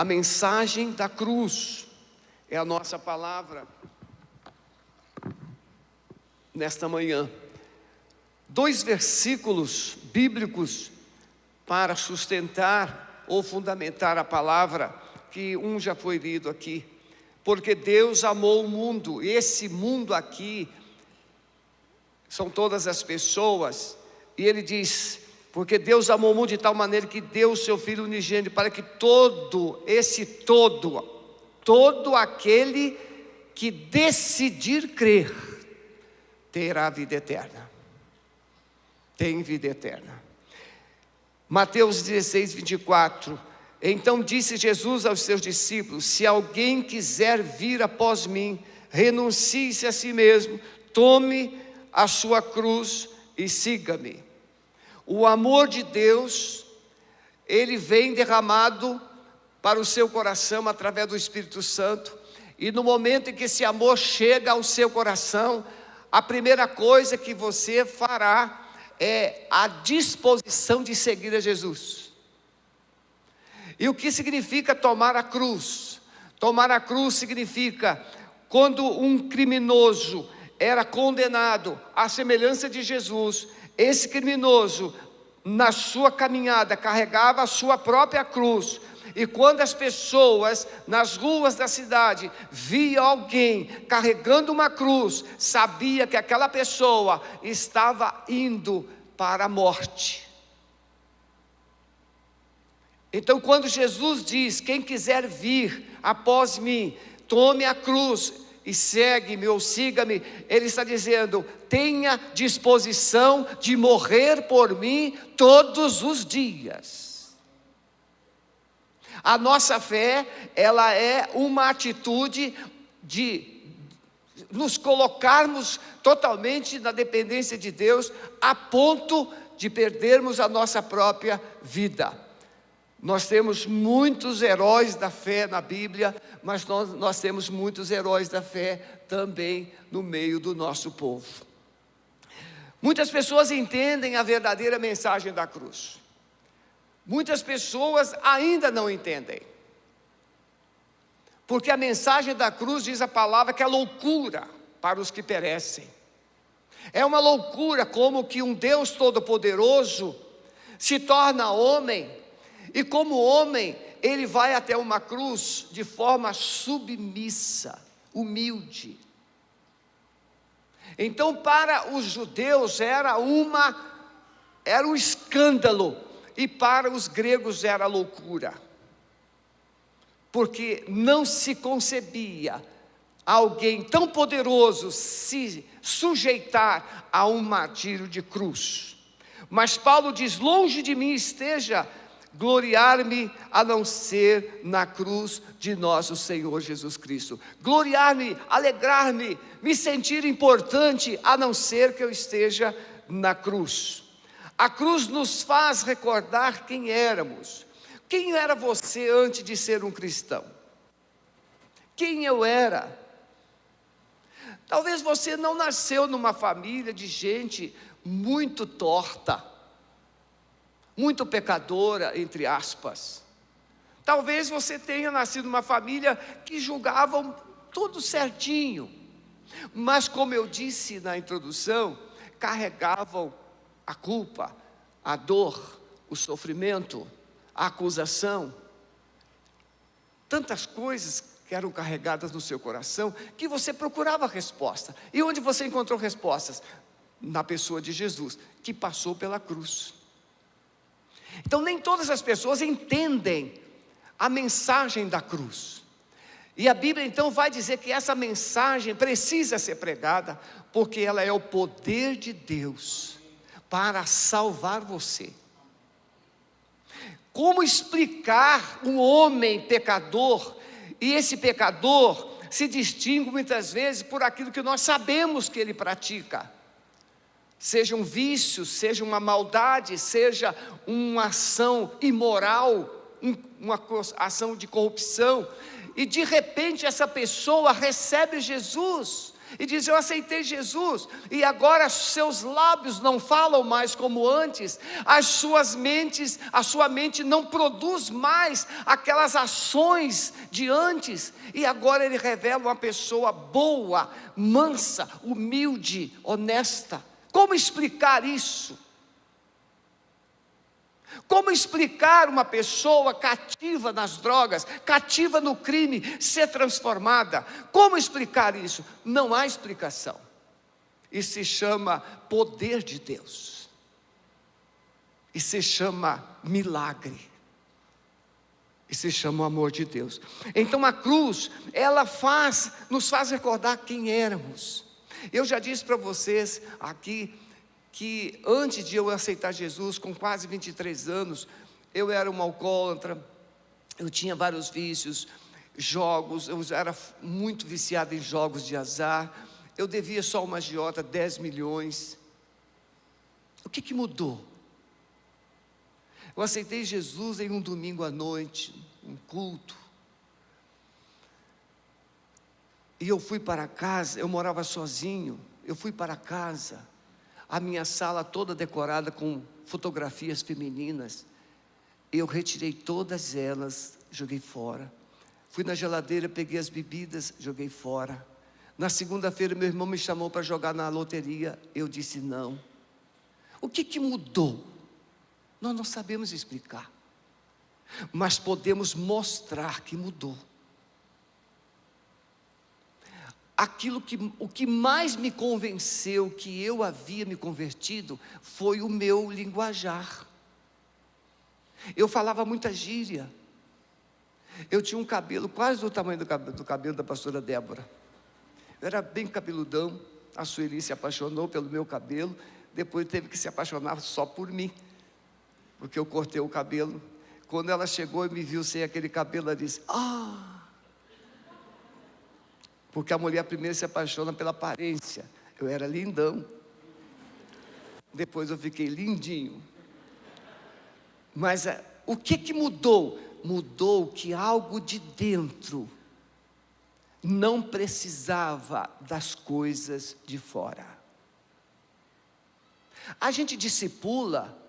A mensagem da cruz é a nossa palavra nesta manhã. 2 versículos bíblicos para sustentar ou fundamentar a palavra, que um já foi lido aqui. Porque Deus amou o mundo, esse mundo aqui são todas as pessoas, e ele diz: porque Deus amou o mundo de tal maneira que deu o seu Filho unigênito, para que todo aquele que decidir crer, terá vida eterna. Tem vida eterna. Mateus 16, 24. Então disse Jesus aos seus discípulos: se alguém quiser vir após mim, renuncie-se a si mesmo, tome a sua cruz e siga-me. O amor de Deus, ele vem derramado para o seu coração através do Espírito Santo, e no momento em que esse amor chega ao seu coração, a primeira coisa que você fará é a disposição de seguir a Jesus. E o que significa tomar a cruz? Tomar a cruz significa, quando um criminoso era condenado à semelhança de Jesus, esse criminoso, na sua caminhada, carregava a sua própria cruz. E quando as pessoas nas ruas da cidade viam alguém carregando uma cruz, sabia que aquela pessoa estava indo para a morte. Então, quando Jesus diz: quem quiser vir após mim, tome a cruz e segue-me ou siga-me, ele está dizendo: tenha disposição de morrer por mim todos os dias. A nossa fé, ela é uma atitude de nos colocarmos totalmente na dependência de Deus, a ponto de perdermos a nossa própria vida. Nós temos muitos heróis da fé na Bíblia, mas nós temos muitos heróis da fé também no meio do nosso povo. Muitas pessoas entendem a verdadeira mensagem da cruz. Muitas pessoas ainda não entendem. Porque a mensagem da cruz, diz a palavra, que é loucura para os que perecem. É uma loucura como que um Deus todo-poderoso se torna homem, e como homem, ele vai até uma cruz de forma submissa, humilde. Então, para os judeus era um escândalo, e para os gregos era loucura, porque não se concebia alguém tão poderoso se sujeitar a um martírio de cruz. Mas Paulo diz: longe de mim esteja gloriar-me a não ser na cruz de nosso Senhor Jesus Cristo. Gloriar-me, alegrar-me, me sentir importante, a não ser que eu esteja na cruz. A cruz nos faz recordar quem éramos. Quem era você antes de ser um cristão? Quem eu era? Talvez você não nasceu numa família de gente muito torta, muito pecadora, entre aspas. Talvez você tenha nascido numa família que julgavam tudo certinho, mas, como eu disse na introdução, carregavam a culpa, a dor, o sofrimento, a acusação, tantas coisas que eram carregadas no seu coração, que você procurava resposta. E onde você encontrou respostas? Na pessoa de Jesus, que passou pela cruz. Então, nem todas as pessoas entendem a mensagem da cruz. E a Bíblia então vai dizer que essa mensagem precisa ser pregada, porque ela é o poder de Deus para salvar você. Como explicar um homem pecador, e esse pecador se distingue muitas vezes por aquilo que nós sabemos que ele pratica? Seja um vício, seja uma maldade, seja uma ação imoral, uma ação de corrupção, e de repente essa pessoa recebe Jesus, E diz: eu aceitei Jesus, e agora seus lábios não falam mais como antes, a sua mente não produz mais aquelas ações de antes, e agora ele revela uma pessoa boa, mansa, humilde, honesta. Como explicar isso? Como explicar uma pessoa cativa nas drogas, cativa no crime, ser transformada? Como explicar isso? Não há explicação. Isso se chama poder de Deus. Isso se chama milagre. Isso se chama o amor de Deus. Então a cruz, ela nos faz recordar quem éramos. Eu já disse para vocês aqui, que antes de eu aceitar Jesus, com quase 23 anos, eu era um alcoólatra, eu tinha vários vícios, jogos, eu era muito viciado em jogos de azar, eu devia só uma agiota 10 milhões. O que mudou? Eu aceitei Jesus em um domingo à noite, um culto, e eu fui para casa, eu morava sozinho, eu fui para casa, a minha sala toda decorada com fotografias femininas, eu retirei todas elas, joguei fora. Fui na geladeira, peguei as bebidas, joguei fora. Na segunda-feira meu irmão me chamou para jogar na loteria, eu disse não. O que mudou? Nós não sabemos explicar, mas podemos mostrar que mudou. O que mais me convenceu que eu havia me convertido foi o meu linguajar. Eu falava muita gíria. Eu tinha um cabelo quase do tamanho do cabelo da pastora Débora. Eu era bem cabeludão. A Sueli se apaixonou pelo meu cabelo. Depois teve que se apaixonar só por mim, porque eu cortei o cabelo. Quando ela chegou e me viu sem aquele cabelo, ela disse: porque a mulher primeiro se apaixona pela aparência. Eu era lindão, depois eu fiquei lindinho. Mas o que mudou? Mudou que algo de dentro não precisava das coisas de fora. A gente discipula,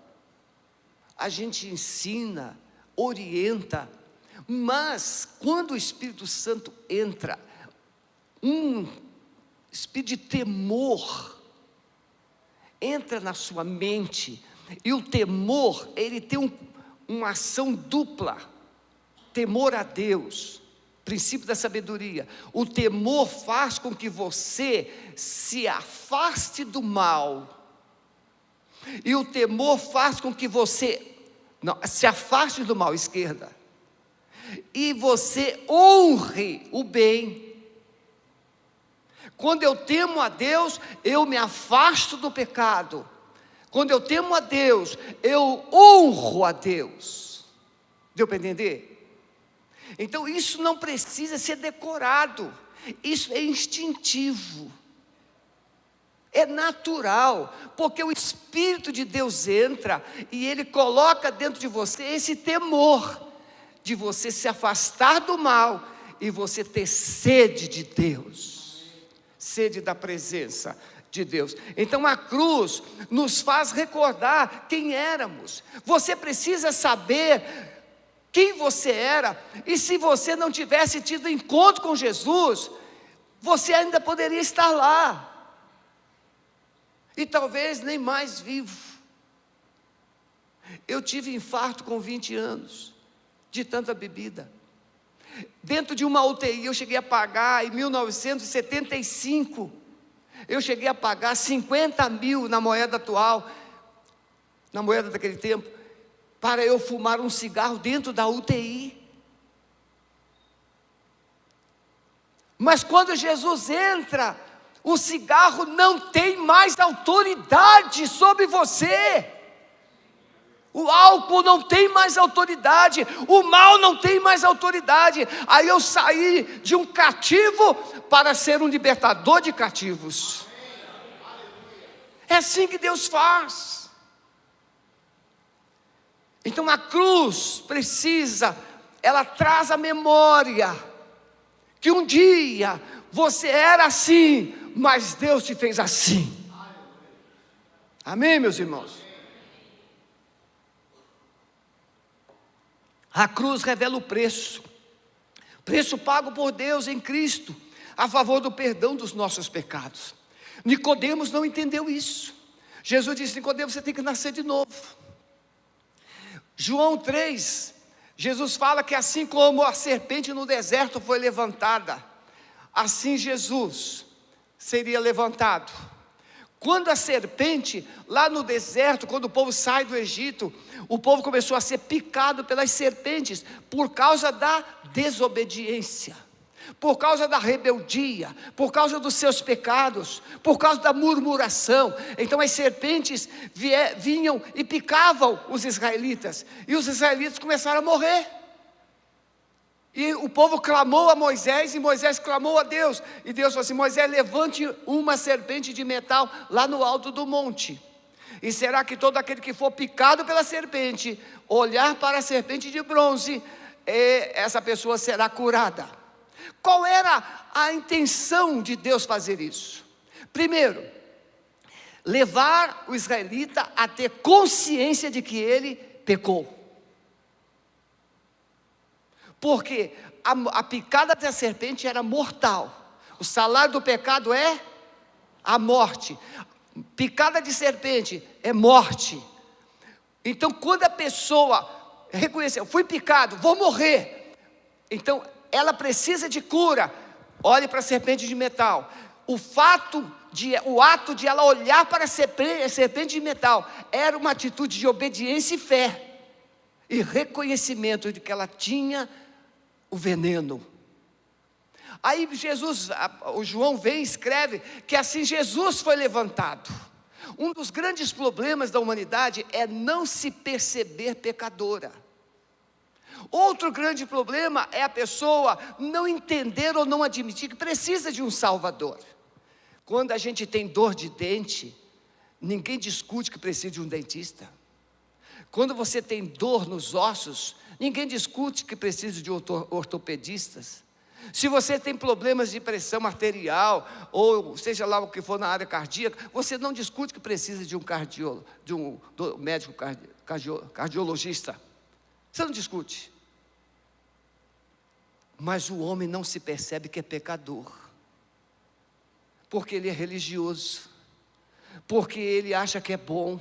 a gente ensina, orienta, mas quando o Espírito Santo entra, um espírito de temor entra na sua mente, e o temor, ele tem uma ação dupla. Temor a Deus, princípio da sabedoria. O temor faz com que você se afaste do mal, e o temor faz com que você se afaste do mal, esquerda, e você honre o bem. Quando eu temo a Deus, eu me afasto do pecado. Quando eu temo a Deus, eu honro a Deus. Deu para entender? Então isso não precisa ser decorado, isso é instintivo, é natural, porque o Espírito de Deus entra e Ele coloca dentro de você esse temor, de você se afastar do mal e você ter sede de Deus, sede da presença de Deus. Então a cruz nos faz recordar quem éramos. Você precisa saber quem você era, e se você não tivesse tido encontro com Jesus, você ainda poderia estar lá, e talvez nem mais vivo. Eu tive infarto com 20 anos, de tanta bebida. Dentro de uma UTI eu cheguei a pagar, em 1975, eu cheguei a pagar 50 mil na moeda atual, na moeda daquele tempo, para eu fumar um cigarro dentro da UTI. Mas quando Jesus entra, o cigarro não tem mais autoridade sobre você. O álcool não tem mais autoridade, o mal não tem mais autoridade. Aí eu saí de um cativo para ser um libertador de cativos. É assim que Deus faz. Então a cruz ela traz a memória que um dia Você era assim, mas Deus te fez assim. Amém, meus irmãos? A cruz revela o preço pago por Deus em Cristo, a favor do perdão dos nossos pecados. Nicodemos não entendeu isso. Jesus disse: Nicodemos, você tem que nascer de novo. João 3, Jesus fala que assim como a serpente no deserto foi levantada, assim Jesus seria levantado. Quando a serpente, lá no deserto, quando o povo sai do Egito, o povo começou a ser picado pelas serpentes, por causa da desobediência, por causa da rebeldia, por causa dos seus pecados, por causa da murmuração. Então as serpentes vinham e picavam os israelitas, e os israelitas começaram a morrer. E o povo clamou a Moisés, e Moisés clamou a Deus, e Deus falou assim: Moisés, levante uma serpente de metal lá no alto do monte, e será que todo aquele que for picado pela serpente, olhar para a serpente de bronze, essa pessoa será curada. Qual era a intenção de Deus fazer isso? Primeiro, levar o israelita a ter consciência de que ele pecou. Porque a picada da serpente era mortal. O salário do pecado é a morte. Picada de serpente é morte. Então, quando a pessoa reconheceu: fui picado, vou morrer, então ela precisa de cura. Olhe para a serpente de metal. O ato de ela olhar para a serpente de metal era uma atitude de obediência e fé, e reconhecimento de que ela tinha o veneno. Aí o João vem e escreve que assim Jesus foi levantado. Um dos grandes problemas da humanidade é não se perceber pecadora. Outro grande problema é a pessoa não entender ou não admitir que precisa de um Salvador. Quando a gente tem dor de dente, ninguém discute que precisa de um dentista. Quando você tem dor nos ossos, ninguém discute que precisa de ortopedistas. Se você tem problemas de pressão arterial, ou seja lá o que for na área cardíaca, você não discute que precisa de um médico cardiologista. Você não discute. Mas o homem não se percebe que é pecador, porque ele é religioso, porque ele acha que é bom,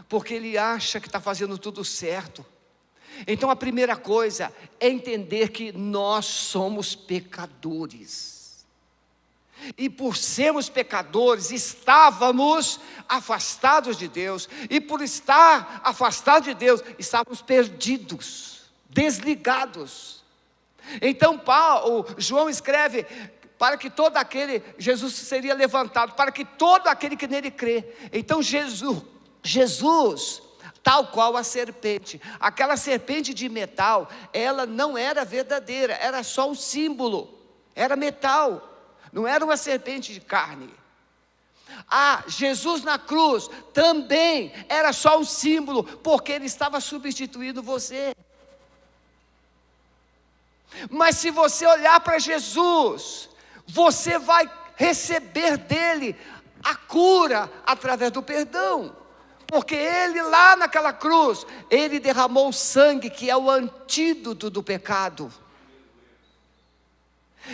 porque ele acha que está fazendo tudo certo. Então a primeira coisa é entender que nós somos pecadores, e por sermos pecadores, estávamos afastados de Deus, e por estar afastados de Deus, estávamos perdidos, desligados. Então João escreve para que todo aquele, Jesus seria levantado, para que todo aquele que nele crê. Então Jesus, tal qual a serpente, aquela serpente de metal, ela não era verdadeira, era só um símbolo, era metal, não era uma serpente de carne. Jesus na cruz também era só um símbolo, porque ele estava substituindo você. Mas se você olhar para Jesus, você vai receber dele a cura através do perdão. Porque ele lá naquela cruz, ele derramou o sangue que é o antídoto do pecado.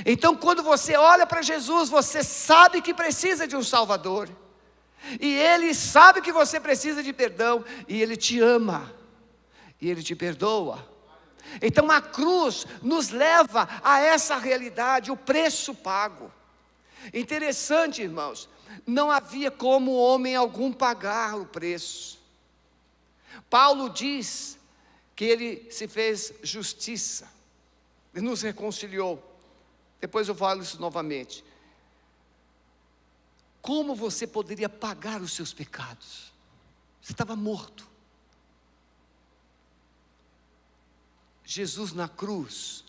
Então quando você olha para Jesus, você sabe que precisa de um Salvador, e ele sabe que você precisa de perdão, e ele te ama, e ele te perdoa. Então a cruz nos leva a essa realidade, o preço pago. Interessante, irmãos, não havia como homem algum pagar o preço. Paulo diz que ele se fez justiça, e nos reconciliou. Depois eu falo isso novamente. Como você poderia pagar os seus pecados? Você estava morto. Jesus na cruz,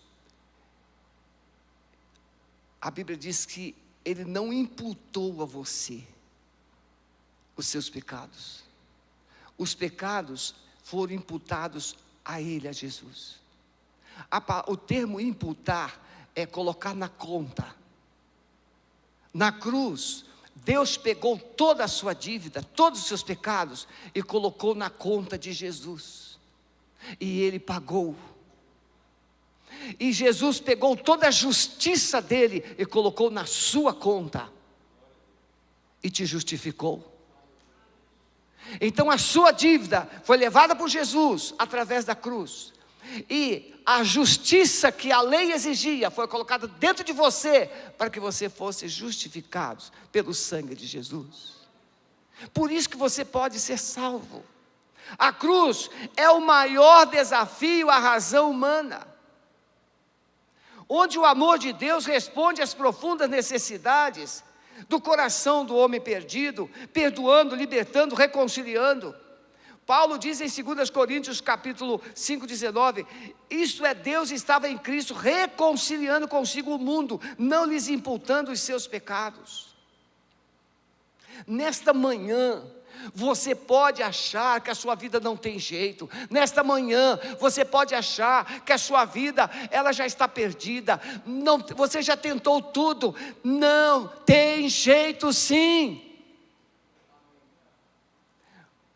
a Bíblia diz que ele não imputou a você os seus pecados. Os pecados foram imputados a ele, a Jesus. O termo imputar é colocar na conta. Na cruz, Deus pegou toda a sua dívida, todos os seus pecados, e colocou na conta de Jesus. E Ele pagou. E Jesus pegou toda a justiça dele e colocou na sua conta. E te justificou. Então a sua dívida foi levada por Jesus através da cruz. E a justiça que a lei exigia foi colocada dentro de você, para que você fosse justificado pelo sangue de Jesus. Por isso que você pode ser salvo. A cruz é o maior desafio à razão humana, onde o amor de Deus responde às profundas necessidades do coração do homem perdido, perdoando, libertando, reconciliando. Paulo diz em 2 Coríntios capítulo 5,19, isto é, Deus estava em Cristo reconciliando consigo o mundo, não lhes imputando os seus pecados. Nesta manhã, você pode achar que a sua vida não tem jeito. Nesta manhã, você pode achar que a sua vida, ela já está perdida. Não, você já tentou tudo. Não, tem jeito sim.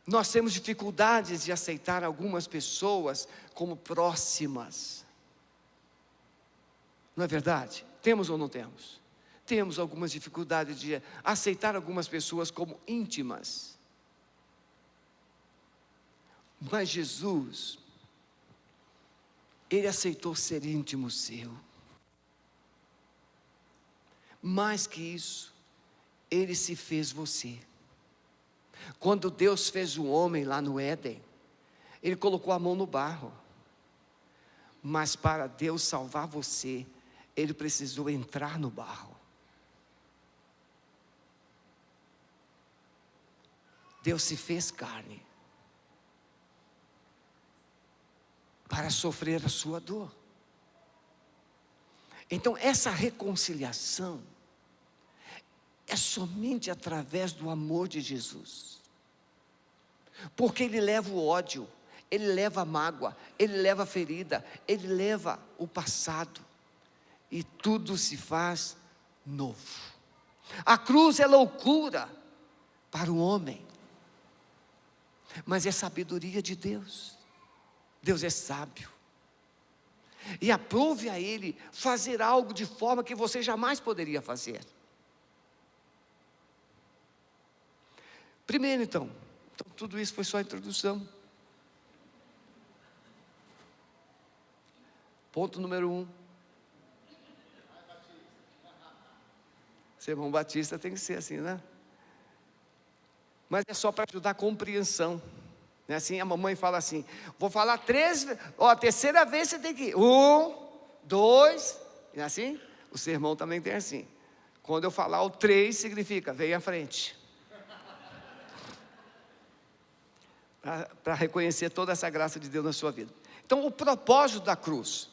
Nós temos dificuldades de aceitar algumas pessoas como próximas. Não é verdade? Temos ou não temos? Temos algumas dificuldades de aceitar algumas pessoas como íntimas. Mas Jesus, Ele aceitou ser íntimo seu. Mais que isso, Ele se fez você. Quando Deus fez o homem lá no Éden, Ele colocou a mão no barro. Mas para Deus salvar você, Ele precisou entrar no barro. Deus se fez carne para sofrer a sua dor. Então essa reconciliação é somente através do amor de Jesus, porque Ele leva o ódio, Ele leva a mágoa, Ele leva a ferida, Ele leva o passado, e tudo se faz novo. A cruz é loucura para o homem, mas é sabedoria de Deus. Deus é sábio, e aprove a Ele fazer algo de forma que você jamais poderia fazer. Primeiro então tudo isso foi só a introdução. Ponto número 1. Ser irmão batista tem que ser assim, né? Mas é só para ajudar a compreensão. Não é assim? A mamãe fala assim, vou falar 3 vezes, a terceira vez você tem que ir. 1, 2, não é assim? O sermão também tem assim. Quando eu falar o 3, significa, vem à frente. Para reconhecer toda essa graça de Deus na sua vida. Então o propósito da cruz,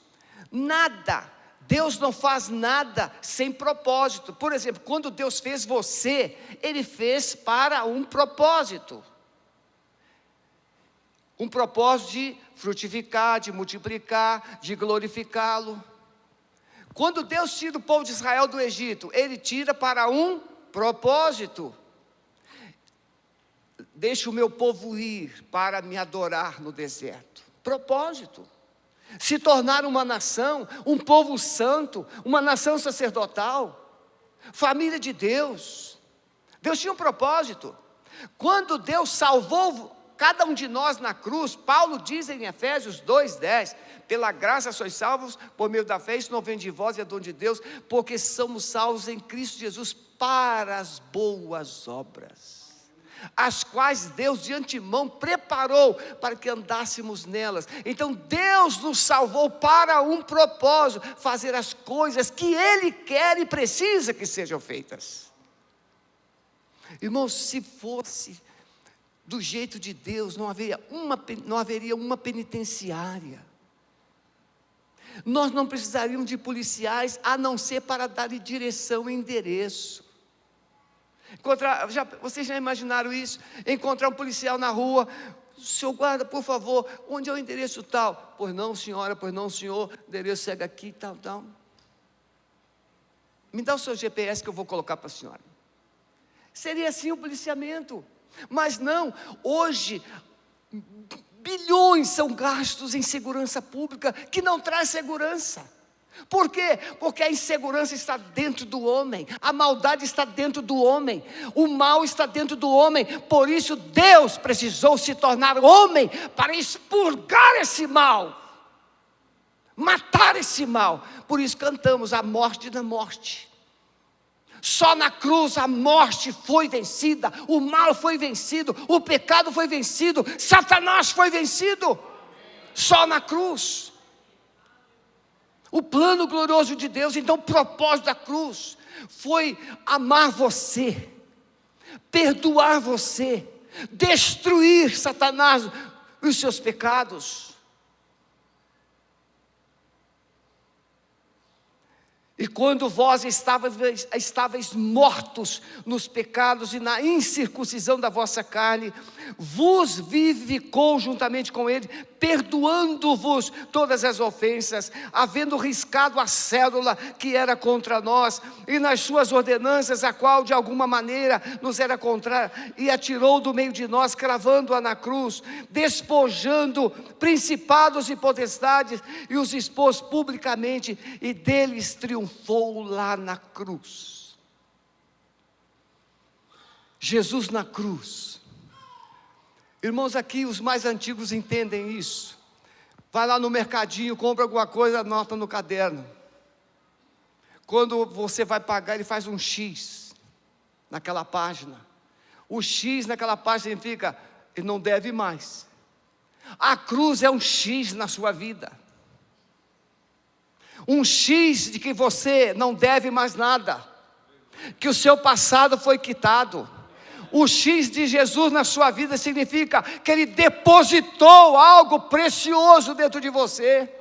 Deus não faz nada sem propósito. Por exemplo, quando Deus fez você, Ele fez para um propósito. Um propósito de frutificar, de multiplicar, de glorificá-lo. Quando Deus tira o povo de Israel do Egito, Ele tira para um propósito. Deixa o meu povo ir para me adorar no deserto. Propósito. Se tornar uma nação, um povo santo, uma nação sacerdotal, família de Deus. Deus tinha um propósito. Quando Deus salvou cada um de nós na cruz, Paulo diz em Efésios 2:10, pela graça sois salvos por meio da fé, isso não vem de vós, é dom de Deus, porque somos salvos em Cristo Jesus para as boas obras, as quais Deus de antemão preparou para que andássemos nelas. Então Deus nos salvou para um propósito, fazer as coisas que Ele quer e precisa que sejam feitas. Irmãos, se fosse do jeito de Deus, não haveria uma penitenciária. Nós não precisaríamos de policiais, a não ser para dar direção e endereço. Vocês já imaginaram isso? Encontrar um policial na rua, senhor guarda, por favor, onde é o endereço tal? Pois não senhora, pois não senhor, o endereço segue aqui, tal. Me dá o seu GPS que eu vou colocar para a senhora. Seria assim o policiamento. Mas não, hoje, bilhões são gastos em segurança pública, que não traz segurança. Por quê? Porque a insegurança está dentro do homem, a maldade está dentro do homem, o mal está dentro do homem. Por isso Deus precisou se tornar homem, para expurgar esse mal, matar esse mal. Por isso cantamos a morte da morte. Só na cruz a morte foi vencida, o mal foi vencido, o pecado foi vencido, Satanás foi vencido. Só na cruz. O plano glorioso de Deus, então o propósito da cruz foi amar você, perdoar você, destruir Satanás e os seus pecados. E quando vós estáveis mortos nos pecados e na incircuncisão da vossa carne, vos vivificou juntamente com ele, perdoando-vos todas as ofensas, havendo riscado a cédula que era contra nós, e nas suas ordenanças, a qual de alguma maneira nos era contrária, e atirou do meio de nós, cravando-a na cruz, despojando principados e potestades, e os expôs publicamente, e deles triunfou lá na cruz. Jesus na cruz. Irmãos, aqui os mais antigos entendem isso. Vai lá no mercadinho, compra alguma coisa, anota no caderno. Quando você vai pagar, ele faz um X naquela página. O X naquela página significa, ele não deve mais. A cruz é um X na sua vida. Um X de que você não deve mais nada, que o seu passado foi quitado. O X de Jesus na sua vida significa que Ele depositou algo precioso dentro de você,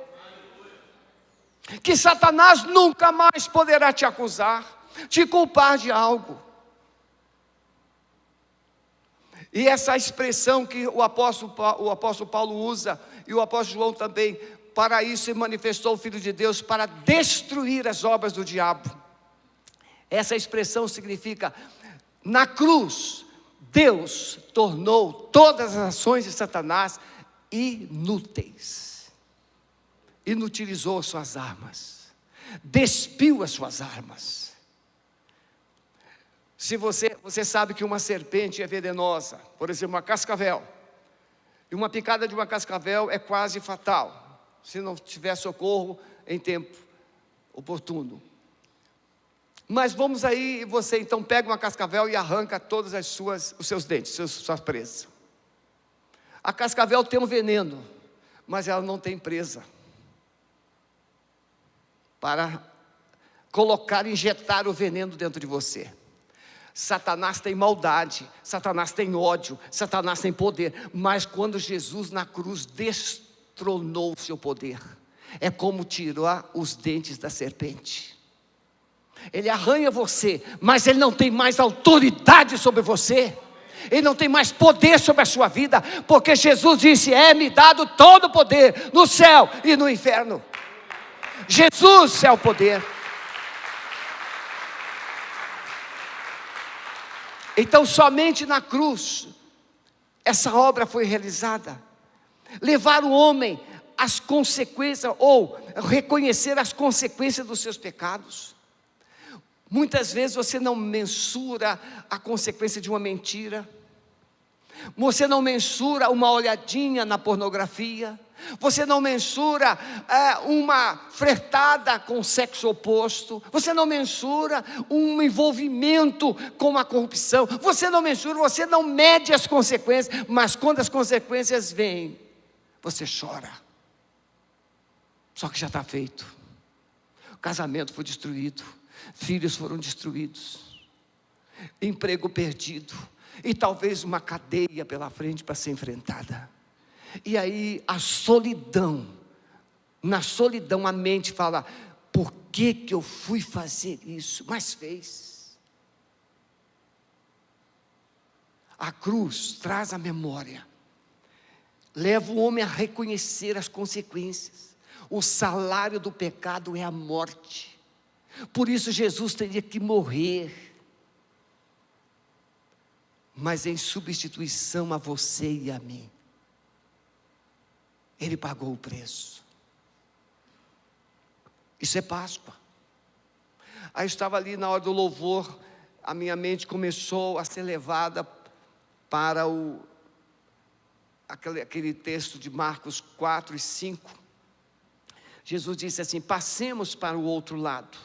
que Satanás nunca mais poderá te acusar, te culpar de algo. E essa expressão que o apóstolo Paulo usa, e o apóstolo João também, para isso se manifestou o Filho de Deus, para destruir as obras do diabo. Essa expressão significa, na cruz, Deus tornou todas as ações de Satanás inúteis. Inutilizou as suas armas, despiu as suas armas. Se você sabe que uma serpente é venenosa, por exemplo, uma cascavel, e uma picada de uma cascavel é quase fatal, se não tiver socorro em tempo oportuno. Mas vamos aí, você então pega uma cascavel e arranca todos os seus dentes, suas presas. A cascavel tem um veneno, mas ela não tem presa para colocar, injetar o veneno dentro de você. Satanás tem maldade, Satanás tem ódio, Satanás tem poder, mas quando Jesus na cruz destronou o seu poder, é como tirar os dentes da serpente. Ele arranha você, mas ele não tem mais autoridade sobre você, ele não tem mais poder sobre a sua vida, porque Jesus disse, é-me dado todo o poder, no céu e no inferno. Jesus é o poder. Então somente na cruz, essa obra foi realizada, levar o homem às consequências, ou reconhecer as consequências dos seus pecados. Muitas vezes você não mensura a consequência de uma mentira, você não mensura uma olhadinha na pornografia, você não mensura uma flertada com o sexo oposto, você não mensura um envolvimento com a corrupção, você não mensura, você não mede as consequências, mas quando as consequências vêm, você chora. Só que já está feito, o casamento foi destruído, filhos foram destruídos, emprego perdido, e talvez uma cadeia pela frente para ser enfrentada. E aí a solidão, na solidão a mente fala, por que eu fui fazer isso? Mas fez. A cruz traz a memória, leva o homem a reconhecer as consequências. O salário do pecado é a morte. Por isso Jesus teria que morrer. Mas em substituição a você e a mim, Ele pagou o preço. Isso é Páscoa. Aí eu estava ali na hora do louvor, a minha mente começou a ser levada para aquele texto de Marcos 4 e 5. Jesus disse assim: passemos para o outro lado.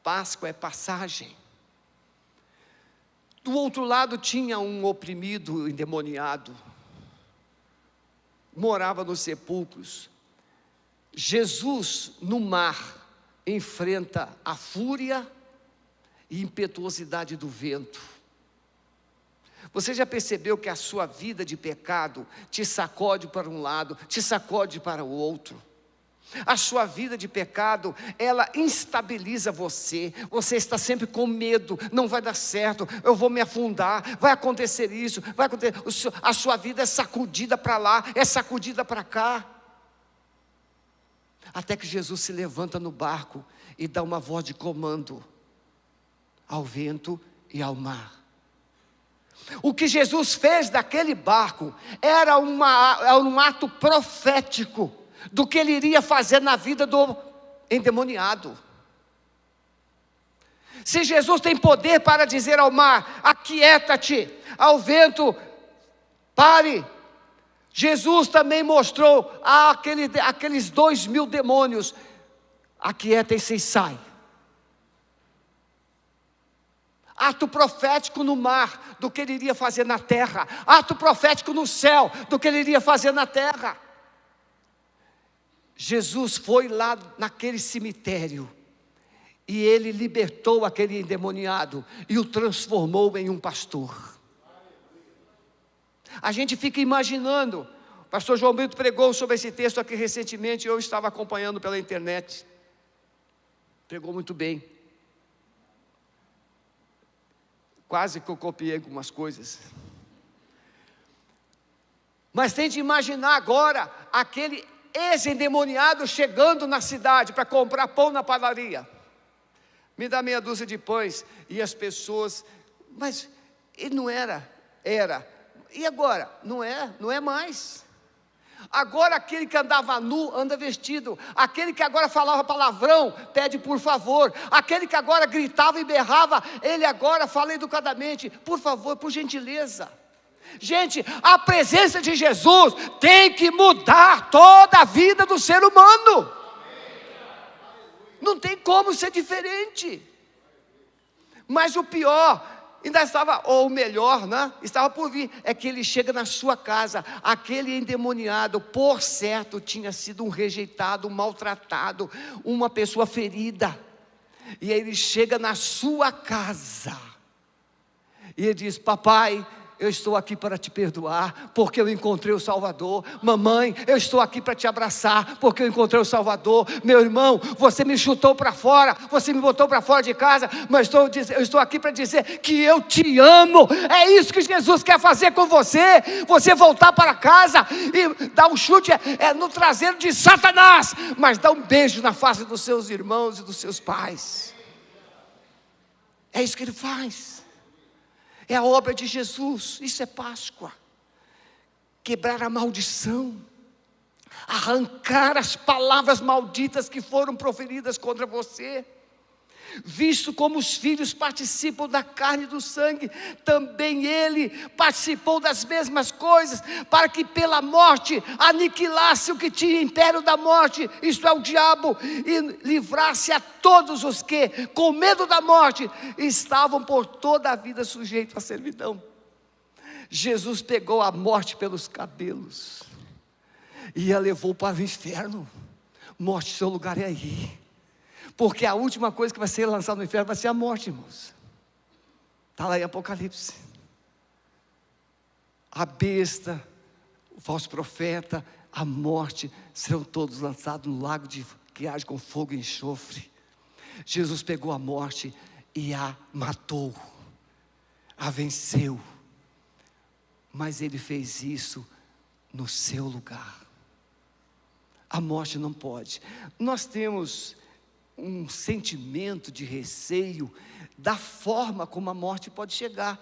Páscoa é passagem. Do outro lado tinha um oprimido, endemoniado, morava nos sepulcros. Jesus, no mar, enfrenta a fúria e impetuosidade do vento. Você já percebeu que a sua vida de pecado te sacode para um lado, te sacode para o outro? A sua vida de pecado, ela instabiliza você. Você está sempre com medo, não vai dar certo, eu vou me afundar, vai acontecer isso, vai acontecer. A sua vida é sacudida para lá, é sacudida para cá. Até que Jesus se levanta no barco e dá uma voz de comando ao vento e ao mar. O que Jesus fez daquele barco era um ato profético do que Ele iria fazer na vida do endemoniado. Se Jesus tem poder para dizer ao mar: aquieta-te, ao vento, pare. Jesus também mostrou aqueles 2.000 demônios: aquietem-se e sai. Ato profético no mar do que Ele iria fazer na terra. Ato profético no céu do que Ele iria fazer na terra. Jesus foi lá naquele cemitério e Ele libertou aquele endemoniado e o transformou em um pastor. A gente fica imaginando. O pastor João Brito pregou sobre esse texto aqui recentemente, eu estava acompanhando pela internet. Pregou muito bem. Quase que eu copiei algumas coisas. Mas tente imaginar agora aquele ex-endemoniado chegando na cidade para comprar pão na padaria. Me dá meia dúzia de pães. E as pessoas: mas ele não era. E agora? Não é mais. Agora aquele que andava nu, anda vestido. Aquele que agora falava palavrão, pede por favor. Aquele que agora gritava e berrava, ele agora fala educadamente: por favor, por gentileza. Gente, a presença de Jesus tem que mudar toda a vida do ser humano. Não tem como ser diferente. Mas o pior, ainda estava, ou o melhor, né? Estava por vir, é que ele chega na sua casa. Aquele endemoniado, por certo, tinha sido um rejeitado, um maltratado, uma pessoa ferida. E aí ele chega na sua casa e ele diz: papai, eu estou aqui para te perdoar, porque eu encontrei o Salvador. Mamãe, eu estou aqui para te abraçar, porque eu encontrei o Salvador. Meu irmão, você me chutou para fora, você me botou para fora de casa, mas eu estou aqui para dizer que eu te amo. É isso que Jesus quer fazer com você. Você voltar para casa e dar um chute no traseiro de Satanás, mas dar um beijo na face dos seus irmãos e dos seus pais. É isso que Ele faz. É a obra de Jesus. Isso é Páscoa. Quebrar a maldição, arrancar as palavras malditas que foram proferidas contra você. Visto como os filhos participam da carne e do sangue, também Ele participou das mesmas coisas, para que pela morte aniquilasse o que tinha império da morte, isto é, o diabo, e livrasse a todos os que, com medo da morte, estavam por toda a vida sujeitos à servidão. Jesus pegou a morte pelos cabelos e a levou para o inferno. Morte, seu lugar é aí. Porque a última coisa que vai ser lançada no inferno vai ser a morte, irmãos. Está lá em Apocalipse. A besta, o falso profeta, a morte, serão todos lançados no lago que age com fogo e enxofre. Jesus pegou a morte e a matou, a venceu. Mas Ele fez isso no seu lugar. A morte não pode. Nós temos um sentimento de receio da forma como a morte pode chegar.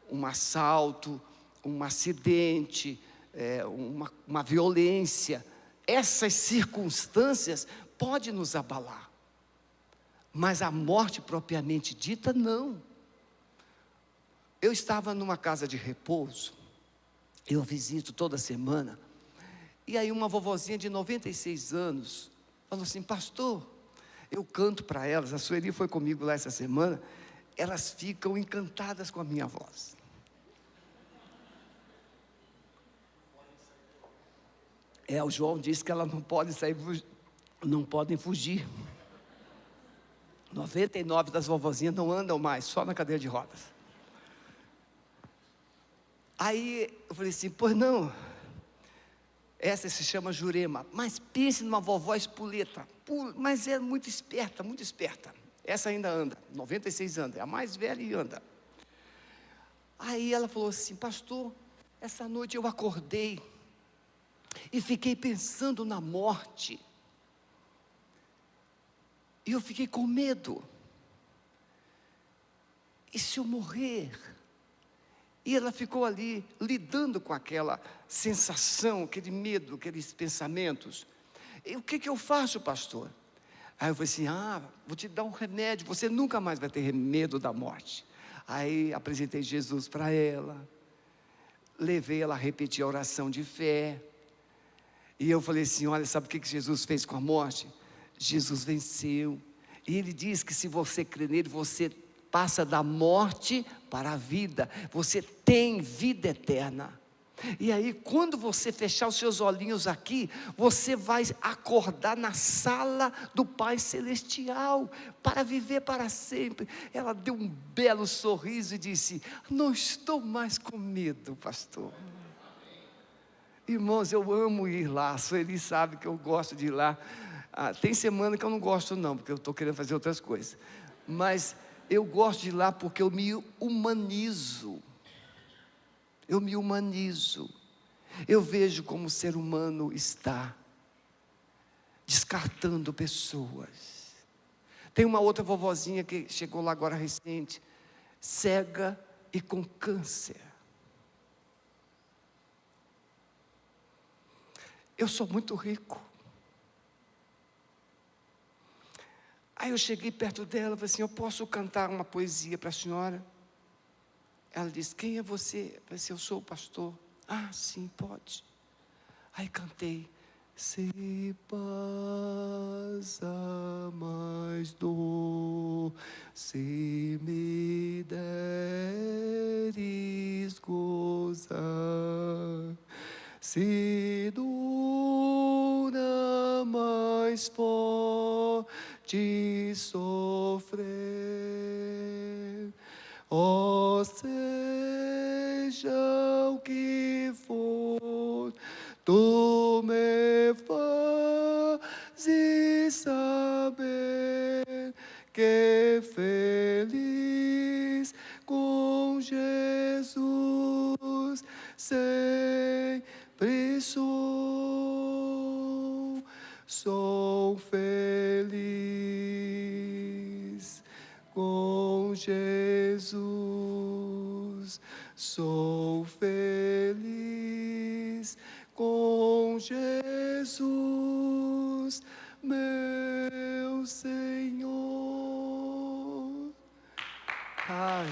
Um assalto, um acidente, uma violência. Essas circunstâncias podem nos abalar. Mas a morte propriamente dita, não. Eu estava numa casa de repouso, eu visito toda semana, e aí uma vovozinha de 96 anos, falou assim: pastor, eu canto para elas, a Sueli foi comigo lá essa semana, elas ficam encantadas com a minha voz. O João disse que elas não podem sair, não podem fugir. 99 das vovozinhas não andam mais, só na cadeira de rodas. Aí eu falei assim: pois não, essa se chama Jurema, mas pense numa vovó espoleta, mas é muito esperta, muito esperta. Essa ainda anda, 96 anos, é a mais velha e anda. Aí ela falou assim: pastor, essa noite eu acordei e fiquei pensando na morte, e eu fiquei com medo. E se eu morrer? E ela ficou ali, lidando com aquela sensação, aquele medo, aqueles pensamentos. E o que eu faço, pastor? Aí eu falei assim: vou te dar um remédio, você nunca mais vai ter medo da morte. Aí apresentei Jesus para ela, levei ela a repetir a oração de fé, e eu falei assim: olha, sabe o que Jesus fez com a morte? Jesus venceu, e Ele diz que se você crer nele, você passa da morte para a vida, você tem vida eterna. E aí, quando você fechar os seus olhinhos aqui, você vai acordar na sala do Pai Celestial, para viver para sempre. Ela deu um belo sorriso e disse: não estou mais com medo, pastor. Irmãos, eu amo ir lá, a Sueli sabe que eu gosto de ir lá. Tem semana que eu não gosto não, porque eu estou querendo fazer outras coisas, mas eu gosto de ir lá porque eu me humanizo. Eu me humanizo. Eu vejo como o ser humano está descartando pessoas. Tem uma outra vovozinha que chegou lá agora recente, cega e com câncer. Eu sou muito rico. Aí eu cheguei perto dela e falei assim: eu posso cantar uma poesia para a senhora? Ela disse: quem é você? Eu falei assim: eu sou o pastor. Sim, pode. Aí cantei: se passa mais dor, se me deres gozar, se dura mais forte sofrer, seja o que for, tu me fazes saber que feliz com Jesus sempre sou feliz com Jesus, sou feliz com Jesus, meu Senhor. Ai,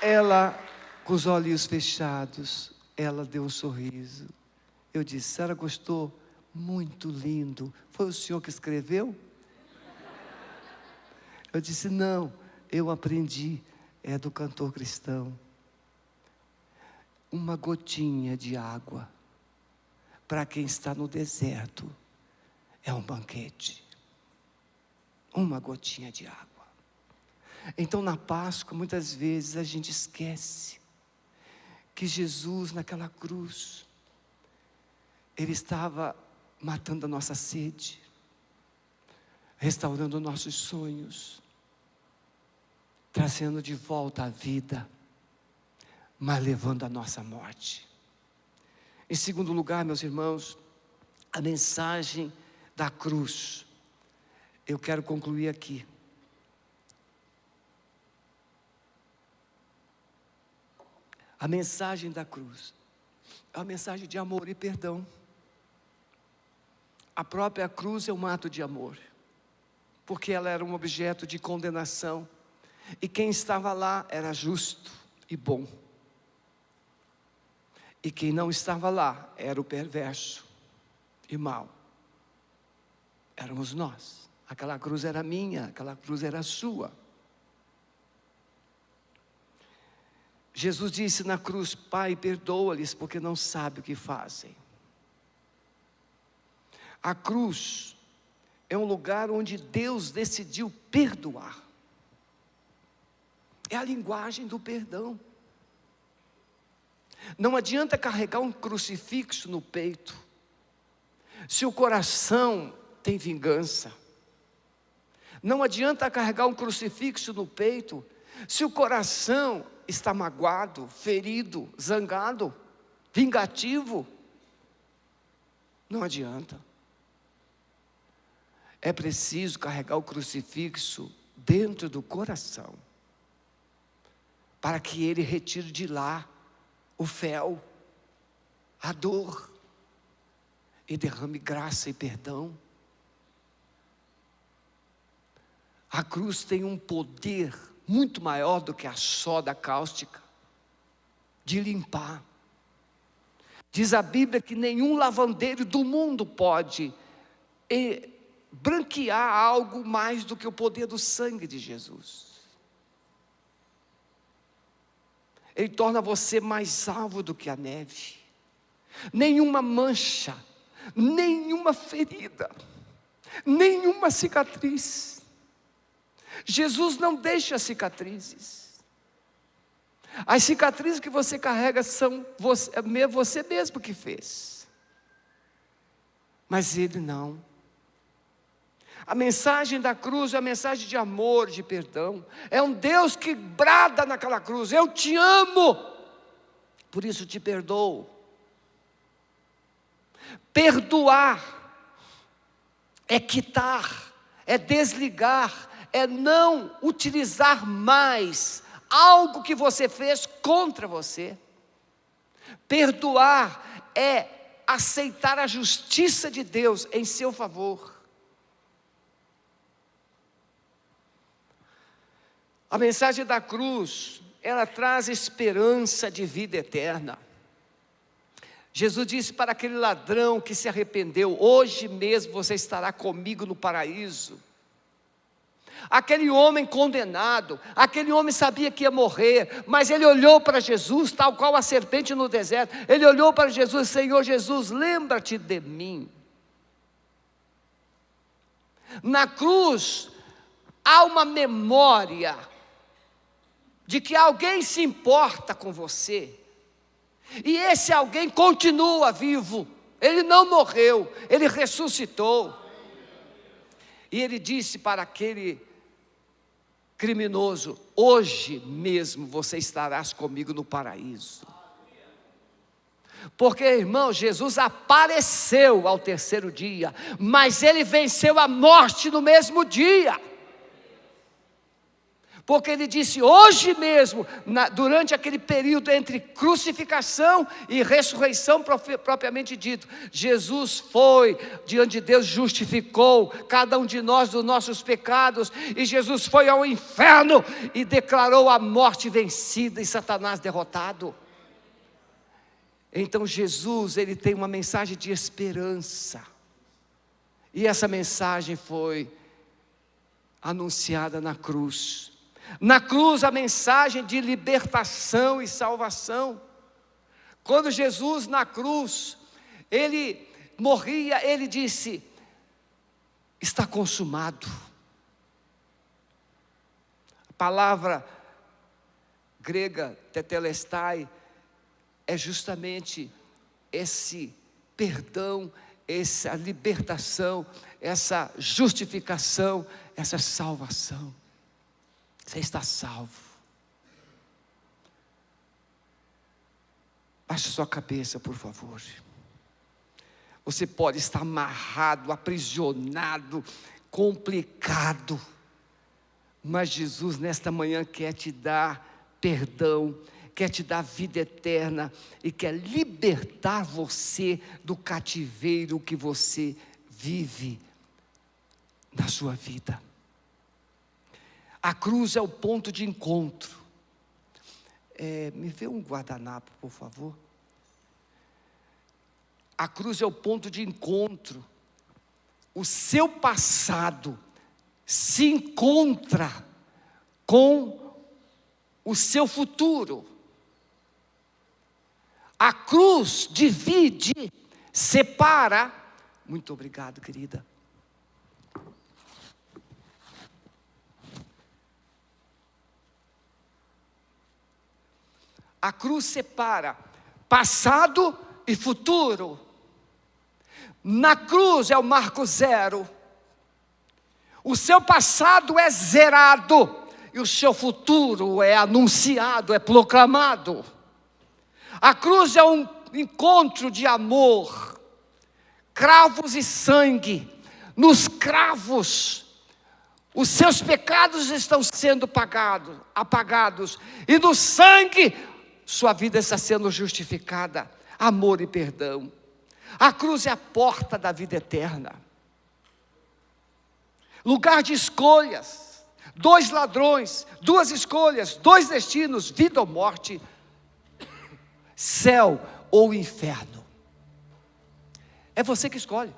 ela, com os olhos fechados, ela deu um sorriso. Eu disse: a senhora gostou? Muito lindo. Foi o senhor que escreveu? Eu disse: não, eu aprendi, é do cantor cristão. Uma gotinha de água, para quem está no deserto, é um banquete. Uma gotinha de água. Então na Páscoa, muitas vezes a gente esquece que Jesus naquela cruz, Ele estava matando a nossa sede, restaurando nossos sonhos, trazendo de volta a vida, mas levando a nossa morte. Em segundo lugar, meus irmãos, A mensagem da cruz. Eu quero concluir aqui. A mensagem da cruz é uma mensagem de amor e perdão. A própria cruz é um ato de amor, porque ela era um objeto de condenação, e quem estava lá era justo e bom, e quem não estava lá era o perverso e mau. Éramos nós. Aquela cruz era minha, aquela cruz era sua. Jesus disse na cruz: Pai, perdoa-lhes, porque não sabem o que fazem. A cruz é um lugar onde Deus decidiu perdoar. É a linguagem do perdão. Não adianta carregar um crucifixo no peito, se o coração tem vingança. Não adianta carregar um crucifixo no peito, se o coração está magoado, ferido, zangado, vingativo. Não adianta. É preciso carregar o crucifixo dentro do coração, para que ele retire de lá o fel, a dor, e derrame graça e perdão. A cruz tem um poder muito maior do que a soda cáustica, de limpar. Diz a Bíblia que nenhum lavandeiro do mundo pode branquear algo mais do que o poder do sangue de Jesus. Ele torna você mais alvo do que a neve. Nenhuma mancha, nenhuma ferida, nenhuma cicatriz. Jesus não deixa cicatrizes. As cicatrizes que você carrega são você mesmo que fez. Mas Ele não. A mensagem da cruz é a mensagem de amor, de perdão. É um Deus que brada naquela cruz: eu te amo, por isso te perdoo. Perdoar é quitar, é desligar, é não utilizar mais algo que você fez contra você. Perdoar é aceitar a justiça de Deus em seu favor. A mensagem da cruz, ela traz esperança de vida eterna. Jesus disse para aquele ladrão que se arrependeu: hoje mesmo você estará comigo no paraíso. Aquele homem condenado, aquele homem sabia que ia morrer, mas ele olhou para Jesus, tal qual a serpente no deserto. Ele olhou para Jesus: Senhor Jesus, lembra-te de mim. Na cruz, há uma memória de que alguém se importa com você, e esse alguém continua vivo. Ele não morreu, ele ressuscitou. E ele disse para aquele criminoso: hoje mesmo você estarás comigo no paraíso. Porque, irmão, Jesus apareceu ao terceiro dia, mas ele venceu a morte no mesmo dia. Porque ele disse: hoje mesmo, durante aquele período entre crucificação e ressurreição propriamente dito, Jesus foi diante de Deus, justificou cada um de nós dos nossos pecados, e Jesus foi ao inferno e declarou a morte vencida e Satanás derrotado. Então Jesus, ele tem uma mensagem de esperança, e essa mensagem foi anunciada na cruz. Na cruz, a mensagem de libertação e salvação. Quando Jesus na cruz, ele morria, ele disse: está consumado. A palavra grega tetelestai é justamente esse perdão, essa libertação, essa justificação, essa salvação. Você está salvo. Baixe sua cabeça, por favor. Você pode estar amarrado, aprisionado, complicado, mas Jesus nesta manhã quer te dar perdão, quer te dar vida eterna e quer libertar você do cativeiro que você vive na sua vida. A cruz é o ponto de encontro. Me vê um guardanapo, por favor. A cruz é o ponto de encontro. O seu passado se encontra com o seu futuro. A cruz divide, separa. Muito obrigado, querida. A cruz separa passado e futuro. Na cruz é o marco zero. O seu passado é zerado e o seu futuro é anunciado, é proclamado. A cruz é um encontro de amor, cravos e sangue. Nos cravos, os seus pecados estão sendo apagados, e no sangue, sua vida está sendo justificada. Amor e perdão. A cruz é a porta da vida eterna. Lugar de escolhas. 2 ladrões, 2 escolhas, 2 destinos, vida ou morte, céu ou inferno. É você que escolhe.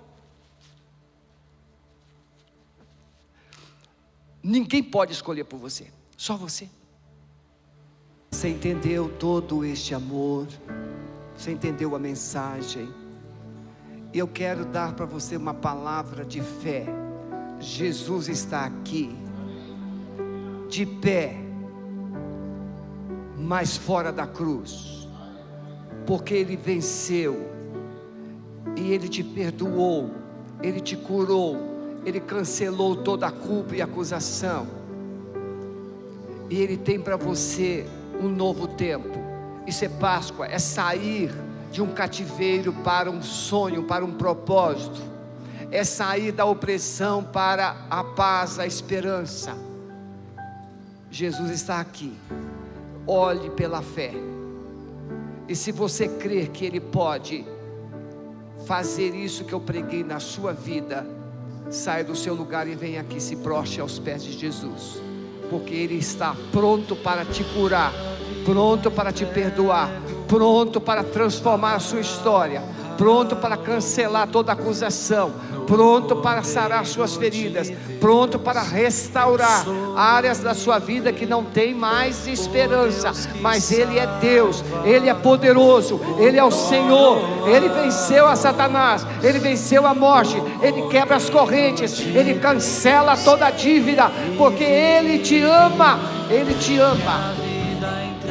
Ninguém pode escolher por você, só você. Você entendeu todo este amor? Você entendeu a mensagem? E eu quero dar para você uma palavra de fé. Jesus está aqui, de pé, mas fora da cruz, porque Ele venceu, e Ele te perdoou, Ele te curou, Ele cancelou toda a culpa e acusação, e Ele tem para você um novo tempo. Isso é Páscoa, é sair de um cativeiro para um sonho, para um propósito, é sair da opressão para a paz, a esperança. Jesus está aqui. Olhe pela fé, e se você crer que Ele pode fazer isso que eu preguei na sua vida, saia do seu lugar e venha aqui, se prostre aos pés de Jesus, porque Ele está pronto para te curar, pronto para te perdoar, pronto para transformar a sua história, pronto para cancelar toda acusação, pronto para sarar suas feridas, pronto para restaurar áreas da sua vida que não tem mais esperança. Mas Ele é Deus, Ele é poderoso, Ele é o Senhor. Ele venceu a Satanás, Ele venceu a morte, Ele quebra as correntes, Ele cancela toda a dívida, porque Ele te ama, Ele te ama.